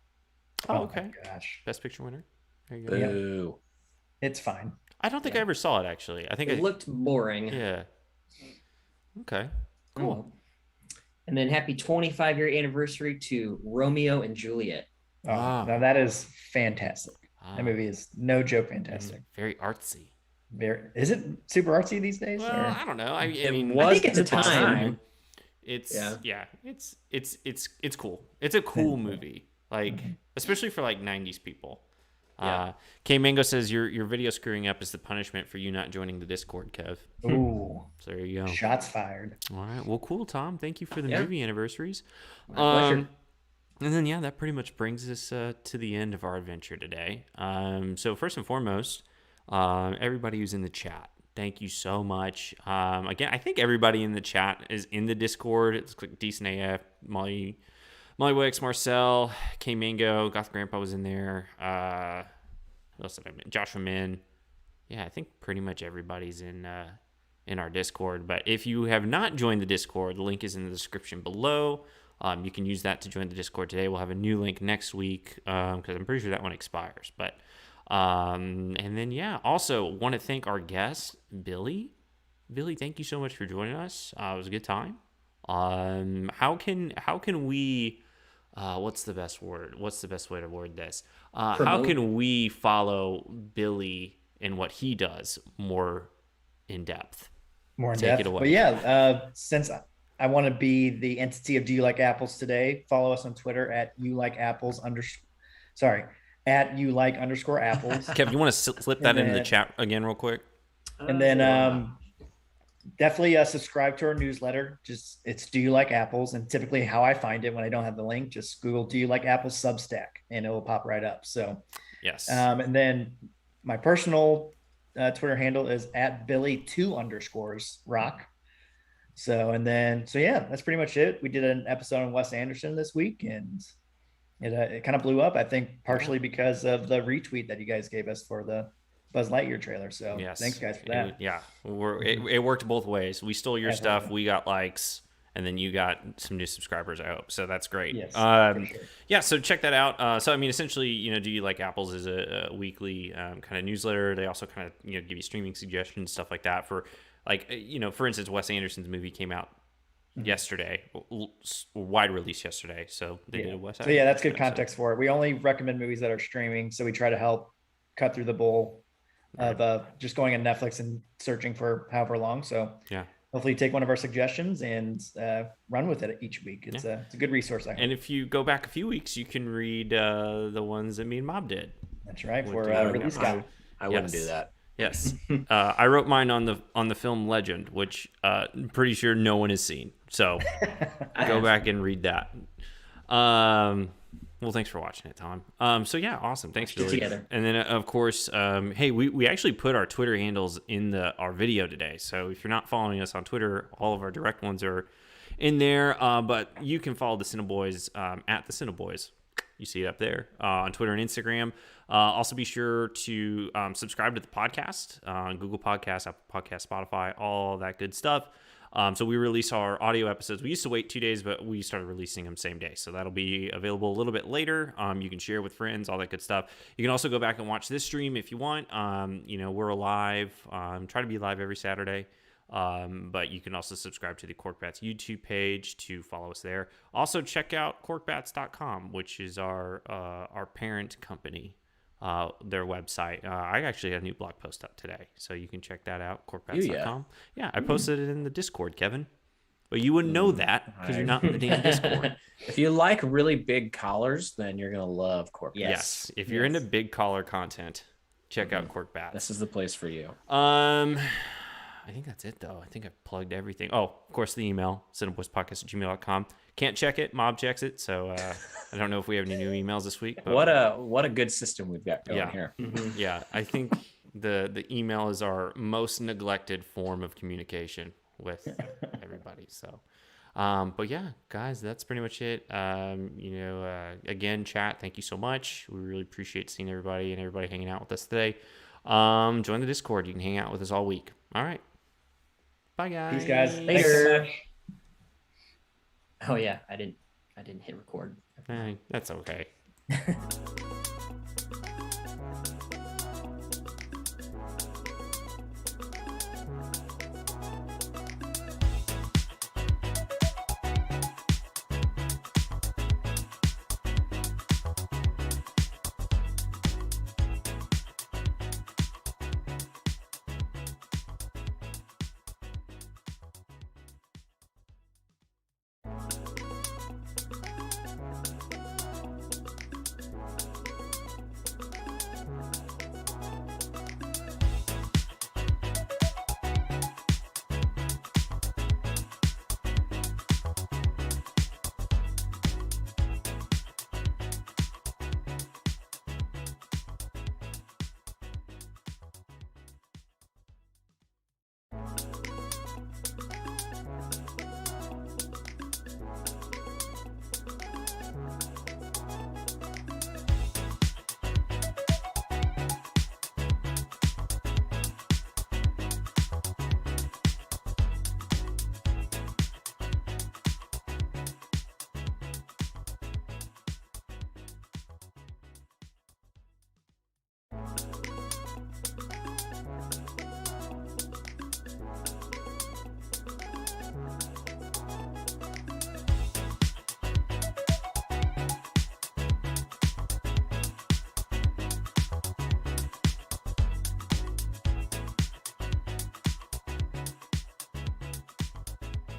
Oh, okay. my gosh. Best picture winner. There you go. Boo. It's fine. I don't think I ever saw it actually. I think It looked boring. yeah. Okay. Oh, Cool. well. And then happy 25-year anniversary to Romeo and Juliet. Oh, Wow. now that is fantastic. Ah, That movie is no joke fantastic. very artsy. Is it super artsy these days? Well, or? I don't know. I It mean, was think at the at the time. time. It's Yeah. it's cool. It's a cool movie. Like especially for like 90s people. Yeah. K Mango says your video screwing up is the punishment for you not joining the Discord, Kev. Ooh, So there you go. shots fired. All right. Well, cool, Tom. Thank you for the Yeah. movie anniversaries. My pleasure. And then that pretty much brings us to the end of our adventure today. So first and foremost, everybody who's in the chat, thank you so much. Again, I think everybody in the chat is in the Discord. It's like Decent AF, Molly Wicks, Marcel, K Mango, Goth Grandpa was in there. What else did I mention? Joshua Min. Yeah, I think pretty much everybody's in our Discord. But if you have not joined the Discord, the link is in the description below. You can use that to join the Discord today. We'll have a new link next week because I'm pretty sure that one expires. But and then also want to thank our guest Billy. Billy, thank you so much for joining us. It was a good time. How can we? What's the best word? What's the best way to word this? How can we follow Billy and what he does more in depth? More in Take depth. it away. But yeah, since I want to be the entity of Do You Like Apples today, follow us on Twitter at You Like Apples at You Like _ Apples. Kev, you want to slip that into the chat again real quick? And then definitely subscribe to our newsletter. Just it's Do You Like Apples? And typically how I find it when I don't have the link, just Google Do You Like Apples Substack and it will pop right up. So yes. And then my personal Twitter handle is at Billy2_rock. So that's pretty much it. We did an episode on Wes Anderson this week, and it kind of blew up. I think partially because of the retweet that you guys gave us for the Buzz Lightyear trailer. So thanks guys for that. It worked both ways. We stole your stuff, we got likes, and then you got some new subscribers, I hope. So that's great. Yes, for sure. Yeah, so check that out. So I mean, essentially, Do You Like Apples is a weekly kind of newsletter. They also kind of give you streaming suggestions, stuff like that. For like for instance, Wes Anderson's movie came out yesterday, wide release yesterday. So they did a Wes. So that's good context for it. We only recommend movies that are streaming, so we try to help cut through the bull of just going on Netflix and searching for however long. So hopefully take one of our suggestions and run with it each week. It's a good resource. And if you go back a few weeks, you can read the ones that me and Mob did. That's right. For release I wouldn't do that. Yes. I wrote mine on the film Legend, which I'm pretty sure no one has seen. So go back and read that. Well, thanks for watching it, Tom. Awesome. Thanks, Billy. Together. And then, of course, hey, we actually put our Twitter handles in our video today. So if you're not following us on Twitter, all of our direct ones are in there. But you can follow the CineBoiz at the CineBoiz. You see it up there on Twitter and Instagram. Also, be sure to subscribe to the podcast on Google Podcasts, Apple Podcasts, Spotify, all that good stuff. So we release our audio episodes. We used to wait 2 days, but we started releasing them same day. So that'll be available a little bit later. You can share with friends, all that good stuff. You can also go back and watch this stream if you want. We're alive. Try to be live every Saturday. But you can also subscribe to the Corkbats YouTube page to follow us there. Also, check out corkbats.com, which is our parent company. Their website. I actually had a new blog post up today, so you can check that out, corkbats.com. Yeah, I posted it in the Discord, Kevin. But you wouldn't know that because you're not in the damn Discord. If you like really big collars, then you're going to love Cork Bats. Yes. If you're into big collar content, check out Cork Bats. This is the place for you. I think that's it, though. I think I've plugged everything. Oh, of course, the email, cineboyspodcast@gmail.com. Can't check it. Mob checks it. So I don't know if we have any new emails this week. But what a good system we've got going here. Mm-hmm. Yeah, I think the email is our most neglected form of communication with everybody. So, but yeah, guys, that's pretty much it. Again, chat, thank you so much. We really appreciate seeing everybody and everybody hanging out with us today. Join the Discord. You can hang out with us all week. All right. Bye, guys. Peace, guys. Thanks so much. Oh yeah, I didn't hit record. That's okay.